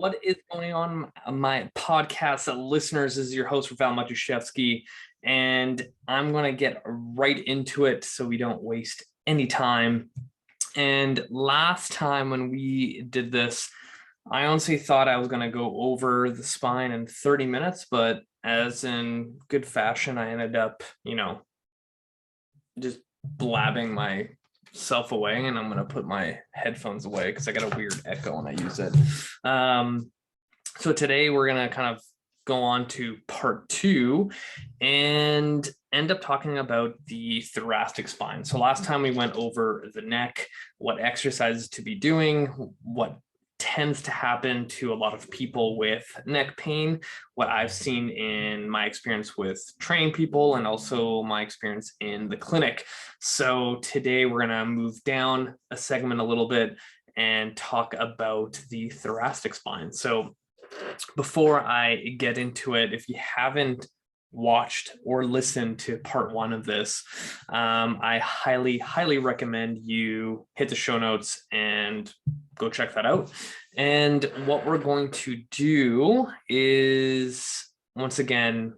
What is going on, my podcast listeners? This is your host, Val Matuszewski, and I'm going to get right into it so we don't waste any time. And last time when we did this, I honestly thought I was going to go over the spine in 30 minutes, but as in good fashion, I ended up, just blabbing myself away, and I'm going to put my headphones away because I got a weird echo when I use it. So today we're going to kind of go on to part 2 and end up talking about the thoracic spine. So last time we went over the neck, what exercises to be doing, what tends to happen to a lot of people with neck pain, what I've seen in my experience with training people, and also my experience in the clinic. So today we're going to move down a segment a little bit and talk about the thoracic spine. So before I get into it, if you haven't watched or listened to part 1 of this, I highly recommend you hit the show notes and go check that out. And what we're going to do is, once again,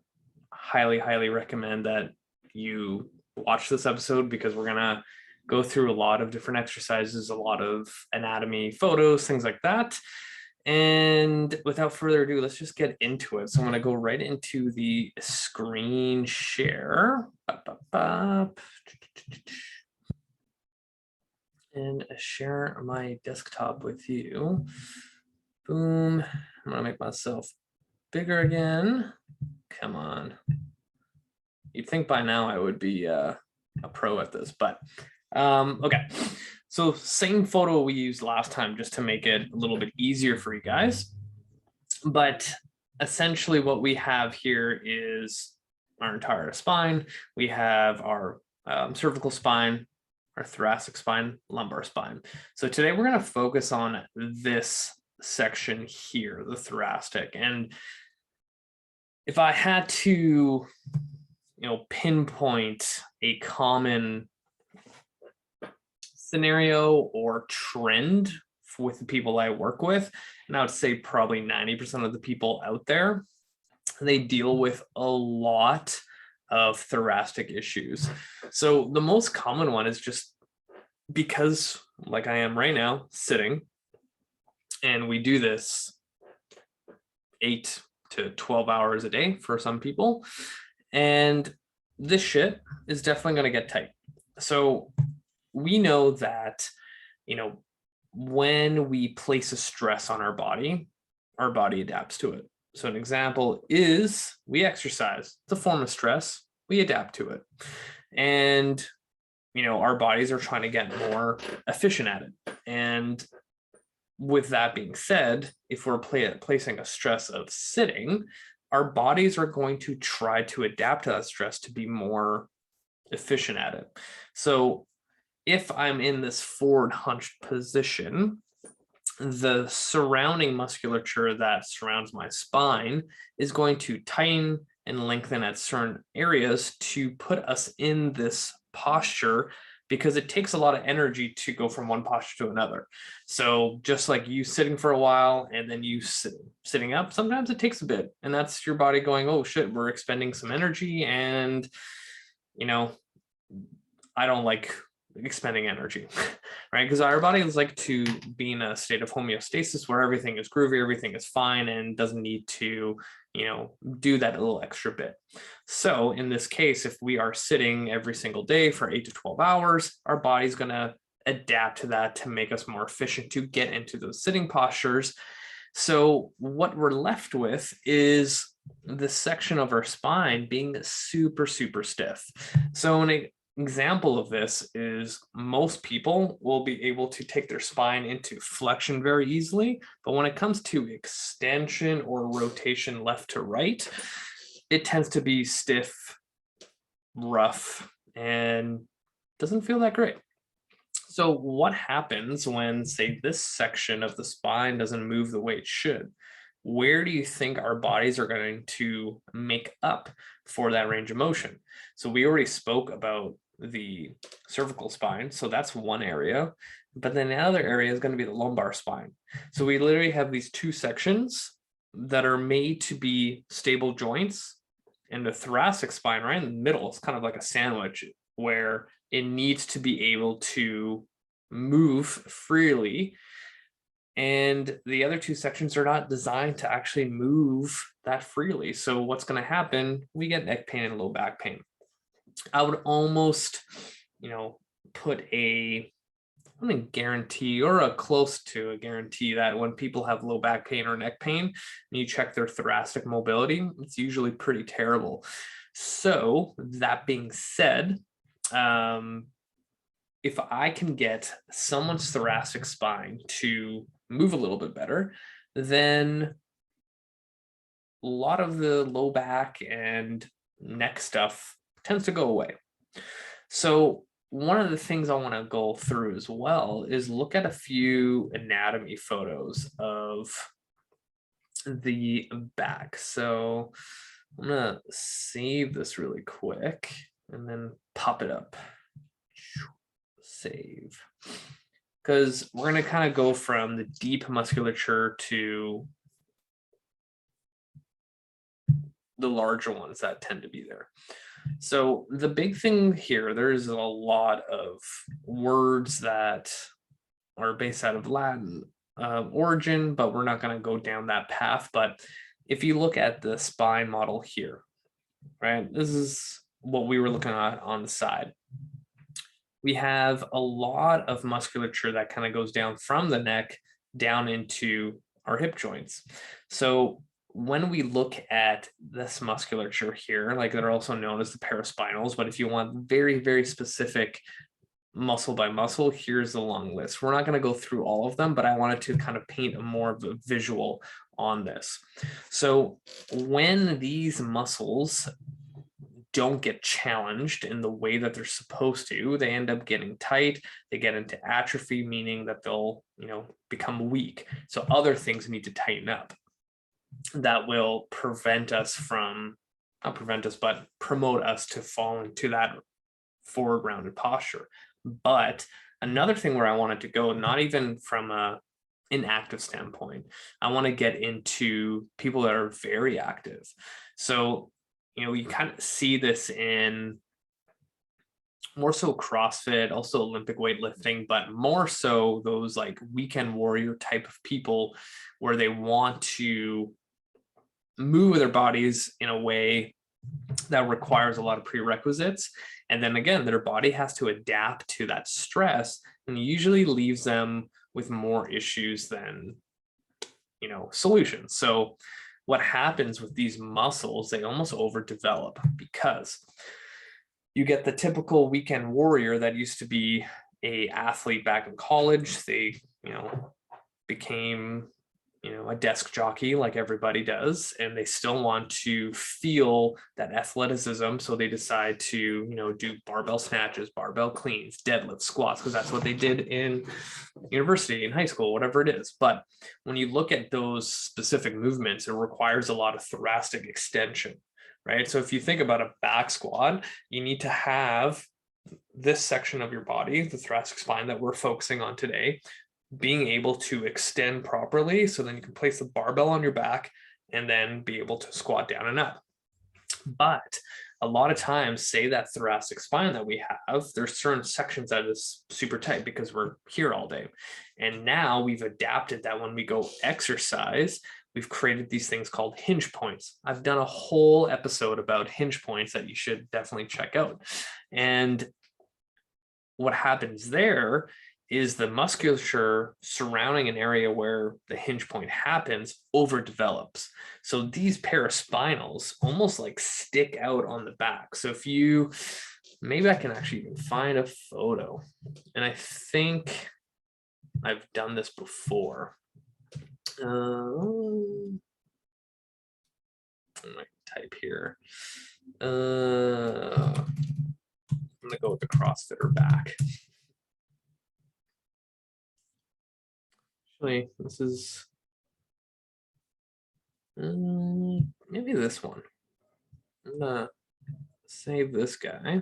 highly recommend that you watch this episode, because we're going to go through a lot of different exercises, a lot of anatomy photos, things like that. And without further ado, let's just get into it. So I'm going to go right into the screen share. And share my desktop with you. Boom. I'm going to make myself bigger again. Come on. You'd think by now I would be a pro at this, but okay. So same photo we used last time, just to make it a little bit easier for you guys. But essentially what we have here is our entire spine. We have our cervical spine, our thoracic spine, lumbar spine. So today we're going to focus on this section here, the thoracic. And if I had to, pinpoint a common scenario or trend with the people I work with, and I would say probably 90% of the people out there, they deal with a lot of thoracic issues. So the most common one is just because, like I am right now, sitting, and we do this 8 to 12 hours a day for some people, and this shit is definitely going to get tight. So we know that, when we place a stress on our body adapts to it. So an example is we exercise. It's a form of stress. We adapt to it. And, our bodies are trying to get more efficient at it. And with that being said, if we're placing a stress of sitting, our bodies are going to try to adapt to that stress to be more efficient at it. So if I'm in this forward hunched position, the surrounding musculature that surrounds my spine is going to tighten and lengthen at certain areas to put us in this posture, because it takes a lot of energy to go from one posture to another. So just like you sitting for a while and then you sitting up, sometimes it takes a bit, and that's your body going, oh shit, we're expending some energy, and I don't like expending energy, right? Because our bodies like to be in a state of homeostasis where everything is groovy, everything is fine, and doesn't need to, do that little extra bit. So in this case, if we are sitting every single day for 8 to 12 hours, our body's going to adapt to that to make us more efficient to get into those sitting postures. So what we're left with is this section of our spine being super stiff. So an example of this is most people will be able to take their spine into flexion very easily, but when it comes to extension or rotation left to right, it tends to be stiff, rough, and doesn't feel that great. So what happens when, say, this section of the spine doesn't move the way it should? Where do you think our bodies are going to make up for that range of motion? So we already spoke about the cervical spine. So that's one area. But then the other area is going to be the lumbar spine. So we literally have these two sections that are made to be stable joints, and the thoracic spine right in the middle is kind of like a sandwich where it needs to be able to move freely. And the other two sections are not designed to actually move that freely. So what's going to happen? We get neck pain and low back pain. I would almost, put a guarantee or a close to a guarantee that when people have low back pain or neck pain and you check their thoracic mobility, it's usually pretty terrible. So that being said, if I can get someone's thoracic spine to move a little bit better, then a lot of the low back and neck stuff tends to go away. So one of the things I want to go through as well is look at a few anatomy photos of the back. So I'm going to save this really quick and then pop it up. Save. Because we're going to kind of go from the deep musculature to the larger ones that tend to be there. So the big thing here, there's a lot of words that are based out of Latin origin, but we're not going to go down that path. But if you look at the spine model here, right, this is what we were looking at on the side. We have a lot of musculature that kind of goes down from the neck down into our hip joints. So when we look at this musculature here, like they're also known as the paraspinals, but if you want very, very specific muscle by muscle, here's the long list. We're not going to go through all of them, but I wanted to kind of paint a more of a visual on this. So when these muscles don't get challenged in the way that they're supposed to, they end up getting tight, they get into atrophy, meaning that they'll, become weak. So other things need to tighten up. That will prevent us from, not prevent us, but promote us to fall into that forward rounded posture. But another thing where I wanted to go, not even from a inactive standpoint, I want to get into people that are very active. So, you kind of see this in more so CrossFit, also Olympic weightlifting, but more so those like weekend warrior type of people where they want to move their bodies in a way that requires a lot of prerequisites. And then again, their body has to adapt to that stress and usually leaves them with more issues than, solutions. So what happens with these muscles, they almost overdevelop because you get the typical weekend warrior that used to be a athlete back in college. They, became a desk jockey like everybody does, and they still want to feel that athleticism. So they decide to, do barbell snatches, barbell cleans, deadlifts, squats, because that's what they did in university, in high school, whatever it is. But when you look at those specific movements, it requires a lot of thoracic extension, right? So if you think about a back squat, you need to have this section of your body, the thoracic spine that we're focusing on today, being able to extend properly, so then you can place the barbell on your back and then be able to squat down and up. But a lot of times, say that thoracic spine that we have, there's certain sections that is super tight because we're here all day. And now we've adapted that when we go exercise, we've created these things called hinge points. I've done a whole episode about hinge points that you should definitely check out. And what happens there is the musculature surrounding an area where the hinge point happens overdevelops. So these paraspinals almost like stick out on the back. So if you, maybe I can actually even find a photo, and I think I've done this before. I might type here. I'm gonna go with the CrossFitter back. Actually, this is maybe this one. I'm gonna save this guy.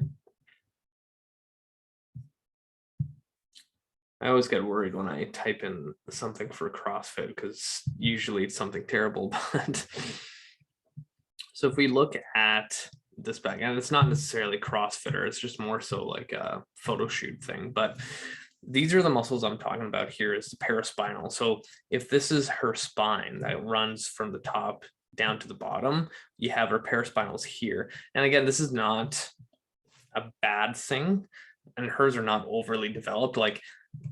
I always get worried when I type in something for CrossFit because usually it's something terrible. But so if we look at this back, and it's not necessarily CrossFitter, it's just more so like a photo shoot thing. But these are the muscles I'm talking about here is the paraspinal. So if this is her spine that runs from the top down to the bottom, you have her paraspinals here. And again, this is not a bad thing, and hers are not overly developed. Like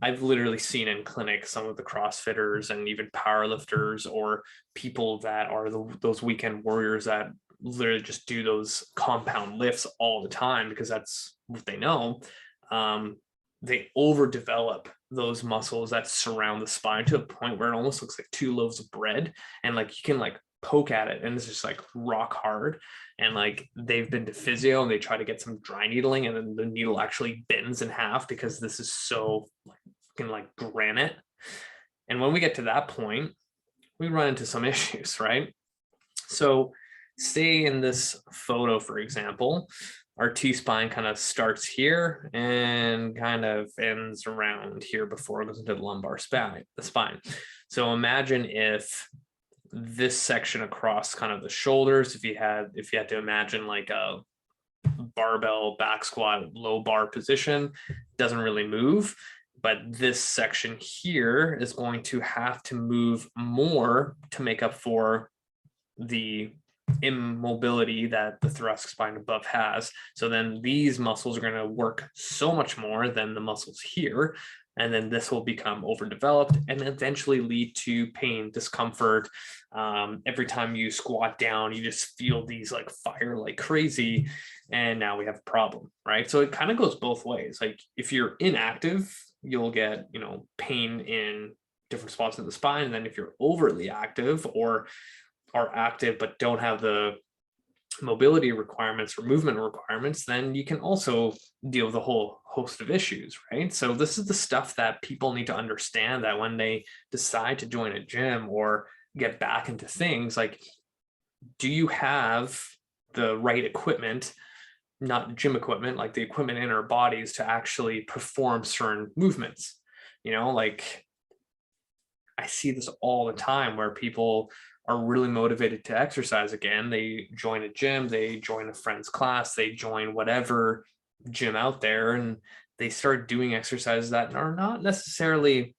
I've literally seen in clinic some of the CrossFitters and even powerlifters or people that are those weekend warriors that literally just do those compound lifts all the time because that's what they know. They overdevelop those muscles that surround the spine to a point where it almost looks like two loaves of bread, and like you can like poke at it and it's just like rock hard. And like they've been to physio and they try to get some dry needling, and then the needle actually bends in half because this is so like granite. And when we get to that point, we run into some issues, right? So say in this photo, for example, our T-spine kind of starts here and kind of ends around here before it goes into the lumbar spine, the spine. So imagine if this section across kind of the shoulders, if you had to imagine like a barbell back squat, low bar position, doesn't really move. But this section here is going to have to move more to make up for the immobility that the thoracic spine above has. So then these muscles are going to work so much more than the muscles here. And then this will become overdeveloped and eventually lead to pain, discomfort. Every time you squat down, you just feel these like fire like crazy. And now we have a problem, right? So it kind of goes both ways. Like if you're inactive, you'll get, pain in different spots of the spine. And then if you're overly active or are active but don't have the mobility requirements or movement requirements, then you can also deal with a whole host of issues, right? So this is the stuff that people need to understand, that when they decide to join a gym or get back into things, like, do you have the right equipment, not gym equipment, like the equipment in our bodies to actually perform certain movements? Like I see this all the time where people are really motivated to exercise again. They join a gym, they join a friend's class, they join whatever gym out there, and they start doing exercises that are not necessarily,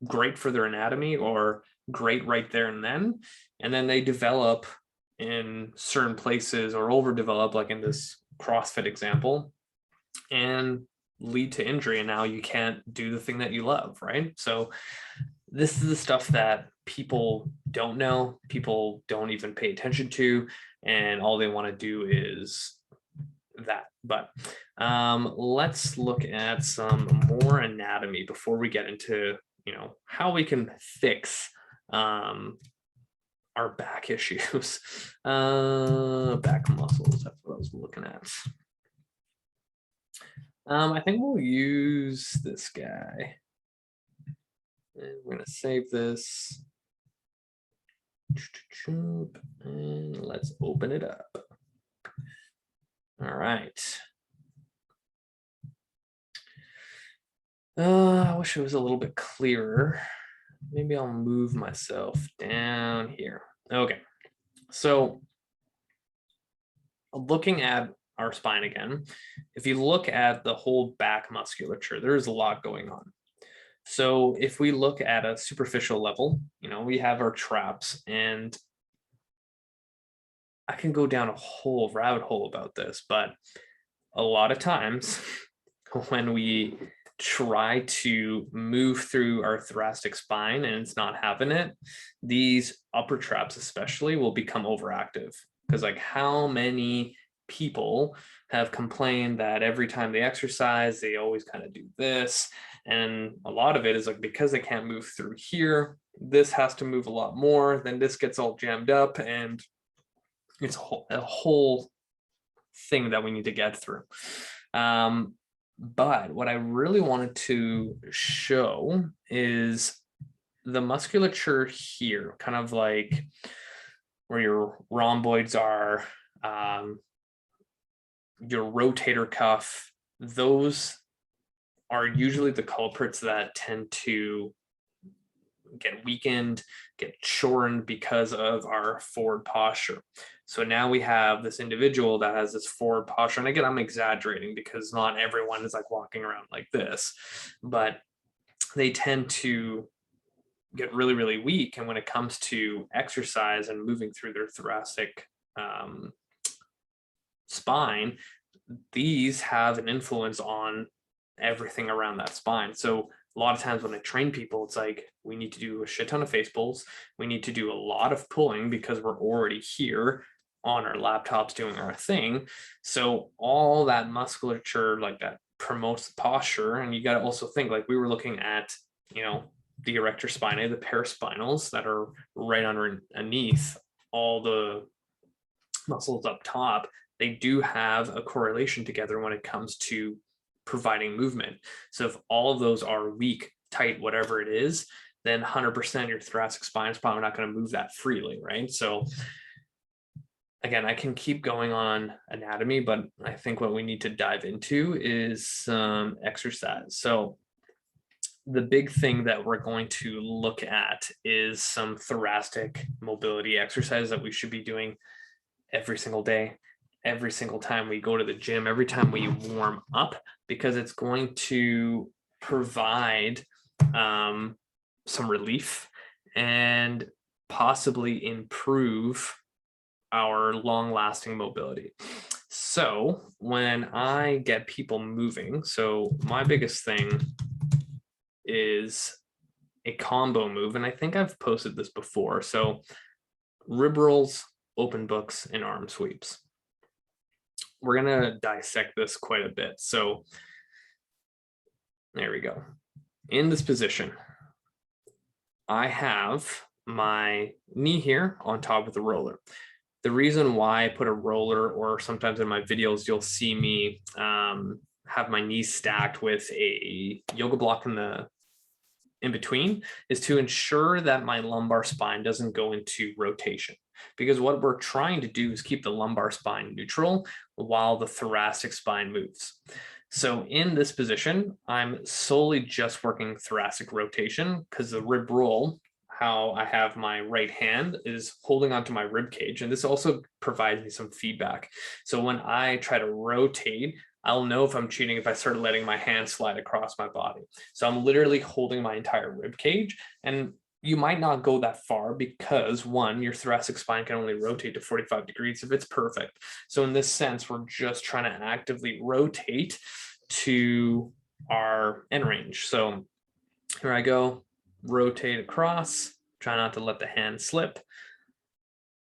great for their anatomy or great right there and then. And then they develop in certain places or overdevelop, like in this CrossFit example, and lead to injury. And now you can't do the thing that you love, right? So this is the stuff that people don't know, people don't even pay attention to, and all they want to do is that. But let's look at some more anatomy before we get into how we can fix our back issues. Back muscles, that's what I was looking at. I think we'll use this guy. And we're going to save this. And let's open it up. All right. I wish it was a little bit clearer. Maybe I'll move myself down here. Okay. So looking at our spine again, if you look at the whole back musculature, there's a lot going on. So if we look at a superficial level, we have our traps, and I can go down a whole rabbit hole about this, but a lot of times when we try to move through our thoracic spine and it's not having it, these upper traps especially will become overactive. Because like how many people have complained that every time they exercise, they always kind of do this. And a lot of it is like because they can't move through here, this has to move a lot more, then this gets all jammed up, and it's a whole thing that we need to get through. But what I really wanted to show is the musculature here, kind of like where your rhomboids are, your rotator cuff, those are usually the culprits that tend to get weakened, get shortened because of our forward posture. So now we have this individual that has this forward posture. And again, I'm exaggerating because not everyone is like walking around like this, but they tend to get really, really weak. And when it comes to exercise and moving through their thoracic spine, these have an influence on everything around that spine. So a lot of times when I train people, it's like, we need to do a shit ton of face pulls. We need to do a lot of pulling because we're already here on our laptops doing our thing. So all that musculature like that promotes the posture. And you got to also think, like we were looking at, you know, the erector spinae, the paraspinals that are right underneath all the muscles up top. They do have a correlation together when it comes to providing movement. So if all of those are weak, tight, whatever it is, then 100% your thoracic spine is probably not going to move that freely, right? So again, I can keep going on anatomy, but I think what we need to dive into is some exercise. So the big thing that we're going to look at is some thoracic mobility exercise that we should be doing every single day, every single time we go to the gym, every time we warm up, because it's going to provide some relief and possibly improve our long-lasting mobility. So when I get people moving, so my biggest thing is a combo move, and I think I've posted this before. So rib rolls, open books, and arm sweeps. We're going to dissect this quite a bit. So there we go. In this position, I have my knee here on top of the roller. The reason why I put a roller, or sometimes in my videos, you'll see me have my knees stacked with a yoga block in between, is to ensure that my lumbar spine doesn't go into rotation. Because what we're trying to do is keep the lumbar spine neutral while the thoracic spine moves. So in this position, I'm solely just working thoracic rotation, because the rib roll, how I have my right hand is holding onto my rib cage. And this also provides me some feedback. So when I try to rotate, I'll know if I'm cheating if I start letting my hand slide across my body. So I'm literally holding my entire rib cage. And you might not go that far because, one, your thoracic spine can only rotate to 45 degrees if it's perfect. So in this sense, we're just trying to actively rotate to our end range. So here I go, rotate across, try not to let the hand slip.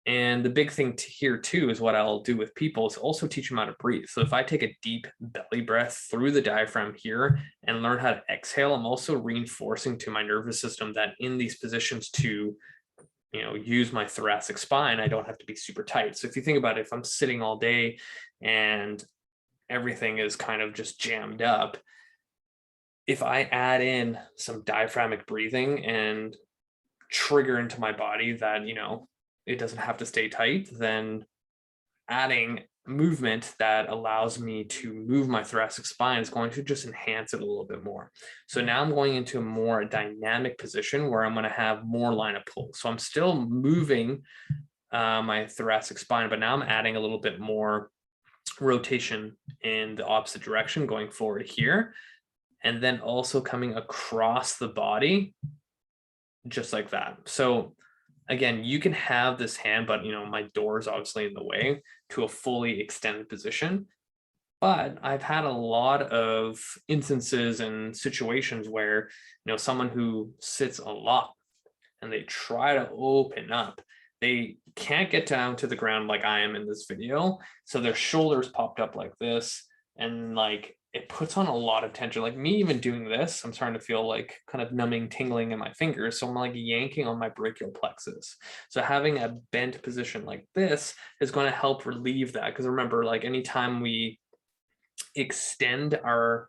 And the big thing here too is what I'll do with people is also teach them how to breathe. So if I take a deep belly breath through the diaphragm here and learn how to exhale, I'm also reinforcing to my nervous system that in these positions to, you know, use my thoracic spine, I don't have to be super tight. So if you think about it, if I'm sitting all day and everything is kind of just jammed up, if I add in some diaphragmic breathing and trigger into my body that, you know, it doesn't have to stay tight, then adding movement that allows me to move my thoracic spine is going to just enhance it a little bit more. So now I'm going into a more dynamic position where I'm going to have more line of pull. So I'm still moving my thoracic spine, but now I'm adding a little bit more rotation in the opposite direction going forward here. And then also coming across the body just like that. So again, you can have this hand, but you know, my door is obviously in the way to a fully extended position. But I've had a lot of instances and situations where, you know, someone who sits a lot and they try to open up, they can't get down to the ground like I am in this video. So their shoulders popped up like this, and like it puts on a lot of tension. Like me even doing this, I'm starting to feel like kind of numbing, tingling in my fingers. So I'm like yanking on my brachial plexus. So having a bent position like this is going to help relieve that. Because remember, like anytime we extend our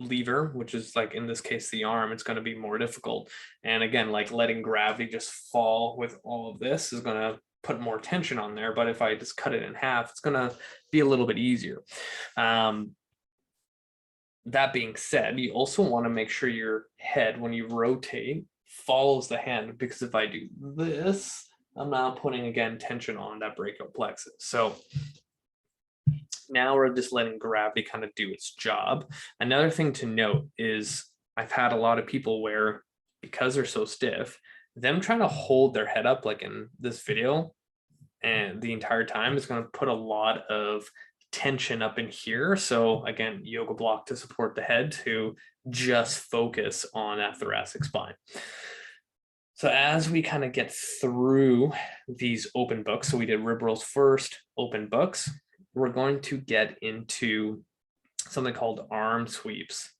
lever, which is like in this case the arm, it's going to be more difficult. And again, like letting gravity just fall with all of this is going to put more tension on there. But if I just cut it in half, it's going to be a little bit easier. that being said, you also want to make sure your head, when you rotate, follows the hand, because if I do this, I'm now putting, again, tension on that brachial plexus. So now we're just letting gravity kind of do its job. Another thing to note is I've had a lot of people where, because they're so stiff, them trying to hold their head up like in this video and the entire time is going to put a lot of tension up in here. So again, yoga block to support the head to just focus on that thoracic spine. So as we kind of get through these open books, so we did rib rolls first, open books, we're going to get into something called arm sweeps.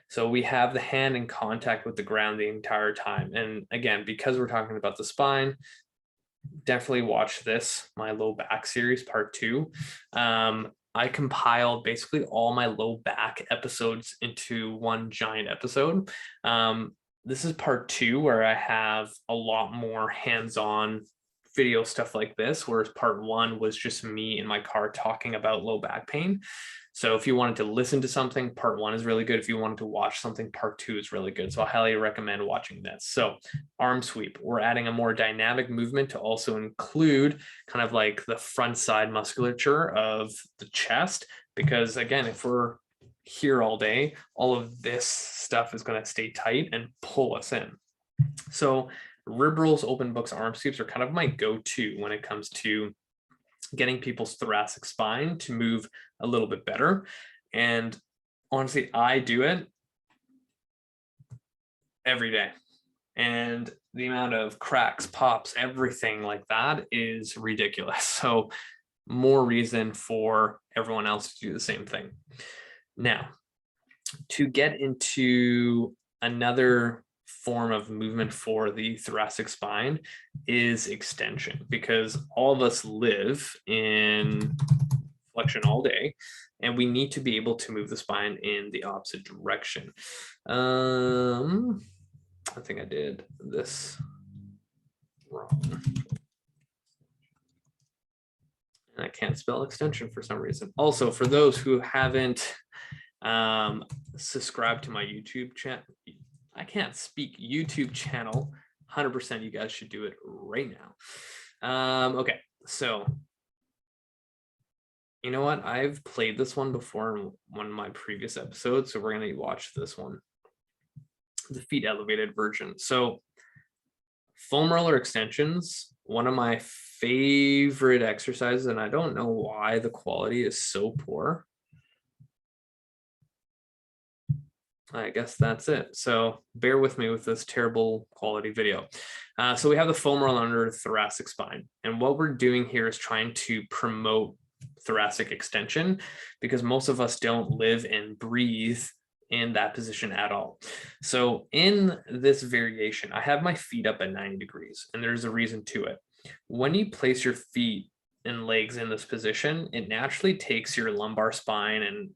So we have the hand in contact with the ground the entire time. And again, because we're talking about the spine, definitely watch this, my low back series, part 2. I compiled basically all my low back episodes into one giant episode. This is part 2, where I have a lot more hands-on video stuff like this, whereas part 1 was just me in my car talking about low back pain. So if you wanted to listen to something, part 1 is really good. If you wanted to watch something, part 2 is really good. So I highly recommend watching this. So arm sweep, we're adding a more dynamic movement to also include kind of like the front side musculature of the chest, because again, if we're here all day, all of this stuff is going to stay tight and pull us in. So rib rolls, open books, arm sweeps are kind of my go-to when it comes to getting people's thoracic spine to move a little bit better. And honestly, I do it every day. And the amount of cracks, pops, everything like that is ridiculous. So more reason for everyone else to do the same thing. Now, to get into another form of movement for the thoracic spine is extension, because all of us live in flexion all day and we need to be able to move the spine in the opposite direction. I think I did this wrong. And I can't spell extension for some reason. Also, for those who haven't subscribed to my YouTube channel, I can't speak, YouTube channel, 100% you guys should do it right now. Okay, so you know what? I've played this one before in one of my previous episodes, so we're going to watch this one, the feet elevated version. So foam roller extensions, one of my favorite exercises, and I don't know why the quality is so poor. I guess that's it. So bear with me with this terrible quality video. So we have the foam roll under the thoracic spine. And what we're doing here is trying to promote thoracic extension, because most of us don't live and breathe in that position at all. So in this variation, I have my feet up at 90 degrees, and there's a reason to it. When you place your feet and legs in this position, it naturally takes your lumbar spine and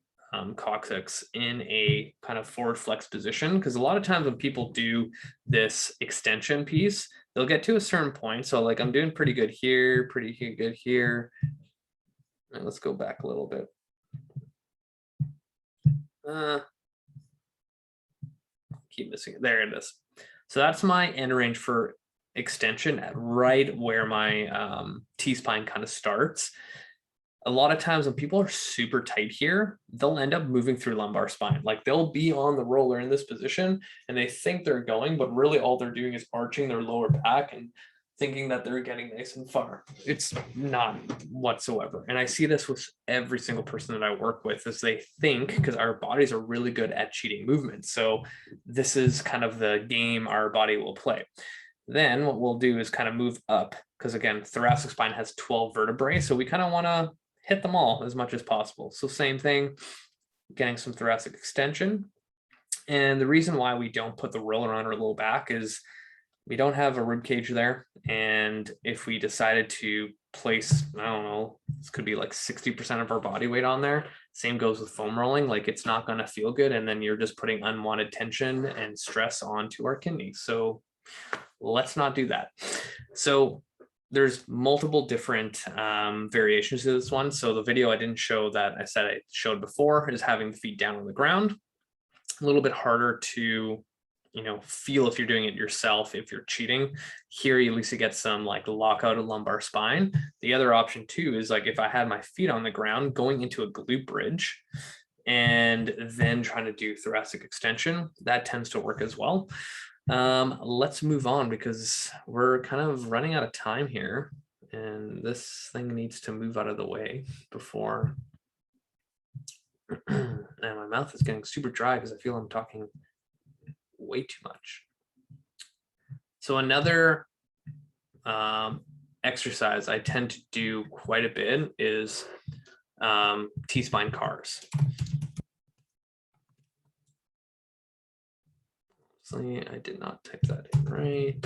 coccyx in a kind of forward flex position, because a lot of times when people do this extension piece, they'll get to a certain point. So like I'm doing pretty good here, pretty good here. And let's go back a little bit. Keep missing it. There it is. So that's my end range for extension at right where my T-spine kind of starts. A lot of times when people are super tight here, they'll end up moving through lumbar spine. Like they'll be on the roller in this position and they think they're going, but really all they're doing is arching their lower back and thinking that they're getting nice and far. It's not whatsoever. And I see this with every single person that I work with, is they think, because our bodies are really good at cheating movements. So this is kind of the game our body will play. Then what we'll do is kind of move up, because again, thoracic spine has 12 vertebrae. So we kind of want to hit them all as much as possible. So same thing, getting some thoracic extension. And the reason why we don't put the roller on our low back is we don't have a rib cage there. And if we decided to place, I don't know, this could be like 60% of our body weight on there. Same goes with foam rolling. Like it's not going to feel good. And then you're just putting unwanted tension and stress onto our kidneys. So let's not do that. So there's multiple different variations to this one. So the video I didn't show that I said I showed before is having the feet down on the ground. A little bit harder to, feel if you're doing it yourself, if you're cheating. Here, at least you get some like lockout of lumbar spine. The other option too is like if I had my feet on the ground, going into a glute bridge and then trying to do thoracic extension, that tends to work as well. Let's move on because we're kind of running out of time here and this thing needs to move out of the way before and my mouth is getting super dry because I feel I'm talking way too much. So another exercise I tend to do quite a bit is T-spine cars. So I did not type that in right.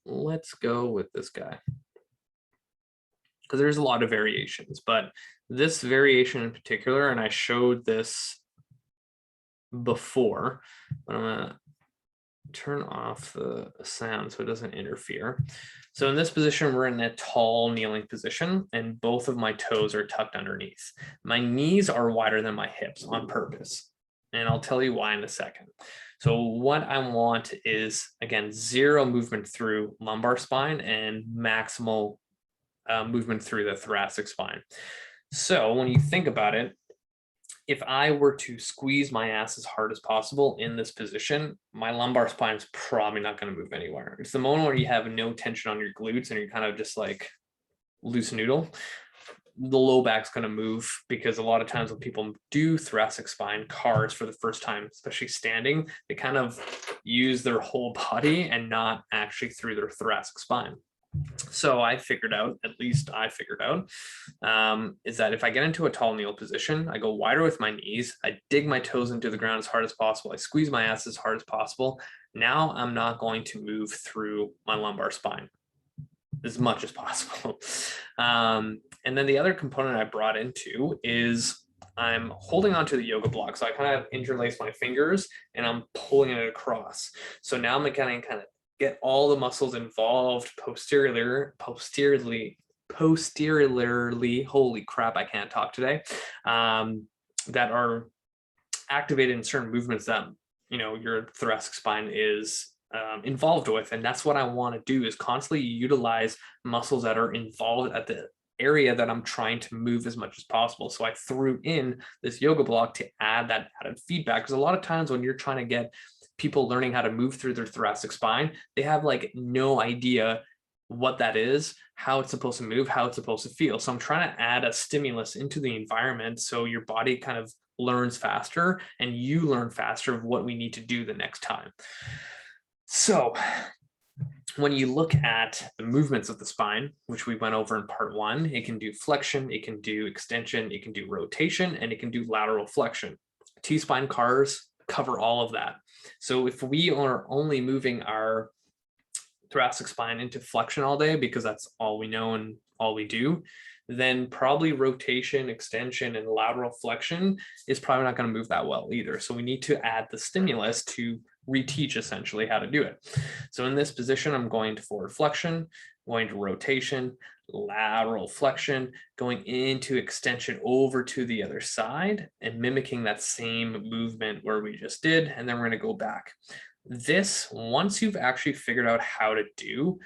Let's go with this guy because there's a lot of variations, but this variation in particular, and I showed this before, but I'm gonna turn off the sound so it doesn't interfere. So in this position, we're in a tall kneeling position and both of my toes are tucked underneath. My knees are wider than my hips on purpose. And I'll tell you why in a second. So what I want is, again, zero movement through lumbar spine and maximal movement through the thoracic spine. So when you think about it, if I were to squeeze my ass as hard as possible in this position, my lumbar spine is probably not going to move anywhere. It's the moment where you have no tension on your glutes and you're kind of just like loose noodle. The low back's going to move because a lot of times when people do thoracic spine cars for the first time, especially standing, they kind of use their whole body and not actually through their thoracic spine. So I figured out, at least I figured out, is that if I get into a tall kneel position, I go wider with my knees, I dig my toes into the ground as hard as possible, I squeeze my ass as hard as possible. Now I'm not going to move through my lumbar spine as much as possible. And then the other component I brought into is I'm holding onto the yoga block. So I kind of interlace my fingers and I'm pulling it across. So now I'm kind of get all the muscles involved posteriorly, holy crap, I can't talk today, that are activated in certain movements that, your thoracic spine is involved with. And that's what I want to do, is constantly utilize muscles that are involved at the area that I'm trying to move as much as possible. So I threw in this yoga block to add that added feedback, because a lot of times when you're trying to get people learning how to move through their thoracic spine, they have like no idea what that is, how it's supposed to move, how it's supposed to feel. So I'm trying to add a stimulus into the environment so your body kind of learns faster and you learn faster of what we need to do the next time. So when you look at the movements of the spine, which we went over in part 1, it can do flexion, it can do extension, it can do rotation, and it can do lateral flexion. T-spine cars cover all of that. So if we are only moving our thoracic spine into flexion all day because that's all we know and all we do, then probably rotation, extension, and lateral flexion is probably not going to move that well either. So we need to add the stimulus to reteach essentially how to do it. So in this position, I'm going to forward flexion, going to rotation, lateral flexion, going into extension over to the other side and mimicking that same movement where we just did. And then we're going to go back. This, once you've actually figured out how to do,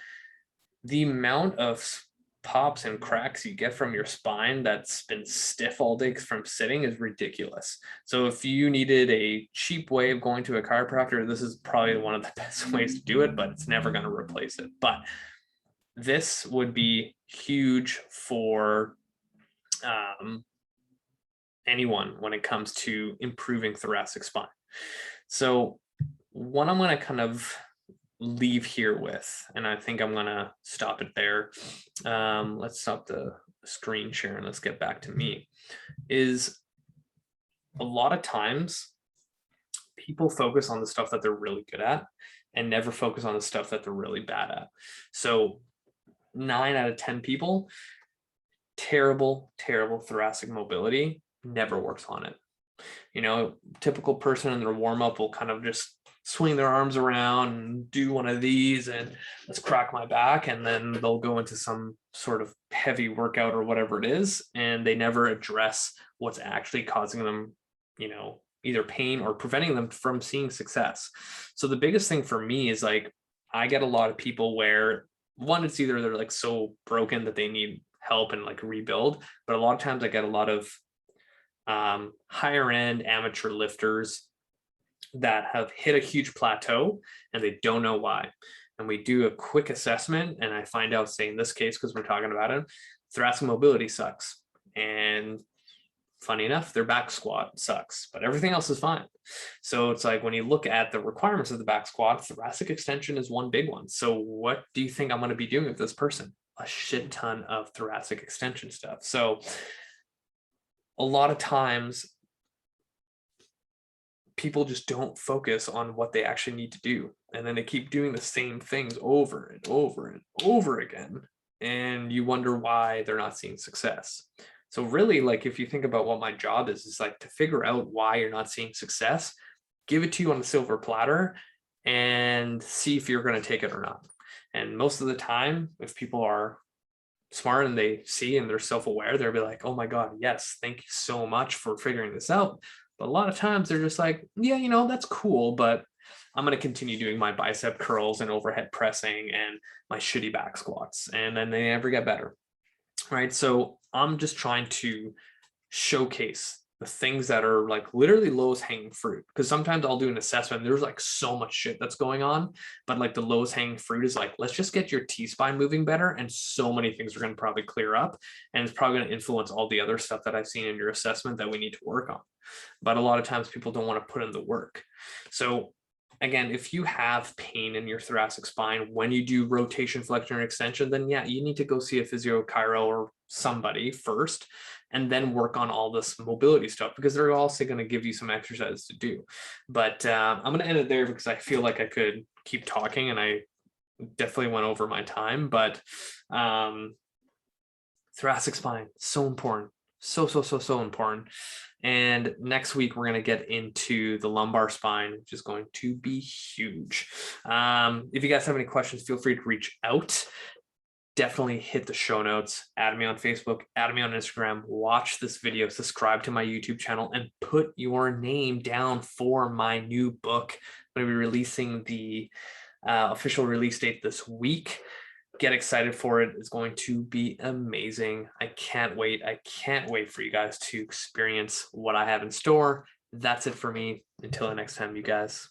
the amount of pops and cracks you get from your spine that's been stiff all day from sitting is ridiculous. So if you needed a cheap way of going to a chiropractor, this is probably one of the best ways to do it, but it's never going to replace it. But this would be huge for anyone when it comes to improving thoracic spine. So what I'm going to kind of leave here with, and I think I'm going to stop it there. Let's stop the screen share and let's get back to me, is a lot of times people focus on the stuff that they're really good at and never focus on the stuff that they're really bad at. So 9 out of 10 people, terrible thoracic mobility, never works on it. You know, typical person in their warm up will kind of just swing their arms around and do one of these and let's crack my back. And then they'll go into some sort of heavy workout or whatever it is. And they never address what's actually causing them, you know, either pain or preventing them from seeing success. So the biggest thing for me is like, I get a lot of people where one, it's either they're like so broken that they need help and like rebuild, but a lot of times I get a lot of higher end amateur lifters that have hit a huge plateau and they don't know why. And we do a quick assessment and I find out, say in this case, because we're talking about it, thoracic mobility sucks. And funny enough, their back squat sucks, but everything else is fine. So it's like when you look at the requirements of the back squat, thoracic extension is one big one. So what do you think I'm going to be doing with this person? A shit ton of thoracic extension stuff. So a lot of times people just don't focus on what they actually need to do. And then they keep doing the same things over and over and over again. And you wonder why they're not seeing success. So really, like, if you think about what my job is like to figure out why you're not seeing success, give it to you on a silver platter and see if you're going to take it or not. And most of the time, if people are smart and they see and they're self-aware, they'll be like, oh my God, yes, thank you so much for figuring this out. But a lot of times they're just like, yeah, you know, that's cool, but I'm going to continue doing my bicep curls and overhead pressing and my shitty back squats. And then they never get better. Right. So I'm just trying to showcase the things that are like literally lowest hanging fruit. Because sometimes I'll do an assessment. There's like so much shit that's going on, but like the lowest hanging fruit is like, let's just get your T-spine moving better. And so many things are going to probably clear up. And it's probably going to influence all the other stuff that I've seen in your assessment that we need to work on. But a lot of times people don't want to put in the work. So again, if you have pain in your thoracic spine when you do rotation, flexion, and extension, then yeah, you need to go see a physio, chiro, or somebody first, and then work on all this mobility stuff because they're also going to give you some exercises to do. But I'm going to end it there because I feel like I could keep talking and I definitely went over my time. But thoracic spine, so important. So important. And next week, we're going to get into the lumbar spine, which is going to be huge. If you guys have any questions, feel free to reach out. Definitely hit the show notes, add me on Facebook, add me on Instagram, watch this video, subscribe to my YouTube channel, and put your name down for my new book. I'm going to be releasing the official release date this week. Get excited for it. It's going to be amazing. I can't wait. I can't wait for you guys to experience what I have in store. That's it for me. Until the next time, you guys.